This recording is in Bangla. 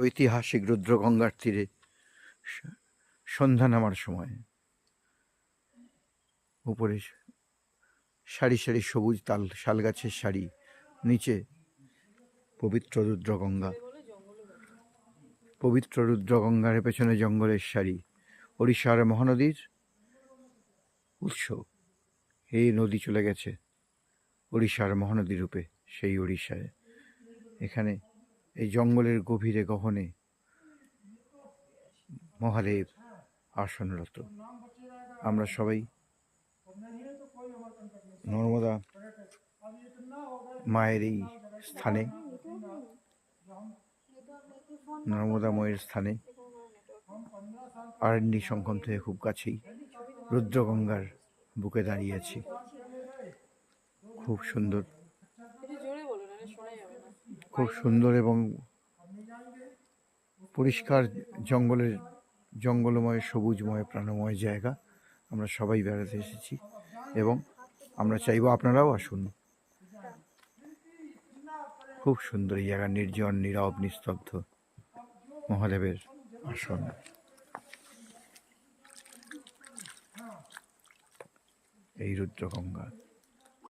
ঐতিহাসিক রুদ্রগঙ্গার তীরে সন্ধ্যা নামার সময় উপরে সারি সারি সবুজ শাল গাছের সারি, নিচে পবিত্র রুদ্রগঙ্গা। পবিত্র রুদ্রগঙ্গার পেছনে জঙ্গলের সারি। ওড়িশার মহানদীর উৎস। এই নদী চলে গেছে ওড়িশার মহানদী রূপে সেই ওড়িশায়। এখানে এই জঙ্গলের গভীরে গহনে মহাদেব আসনরত। আমরা সবাই নর্মদা মায়ের এই স্থানে, নর্মদা মায়ের স্থানে আরণ্যি সংগম থেকে খুব কাছেই রুদ্রগঙ্গার বুকে দাঁড়িয়ে আছি। খুব সুন্দর, খুব সুন্দর এবং পরিষ্কার জঙ্গলময় সবুজময় প্রাণময় জায়গা। আমরা সবাই বেড়াতে এসেছি এবং আমরা চাইবো আপনারাও আসুন। খুব সুন্দর এই জায়গা, নির্জন, নীরব, নিস্তব্ধ, মহাদেবের আসন। এই রুদ্রগঙ্গা।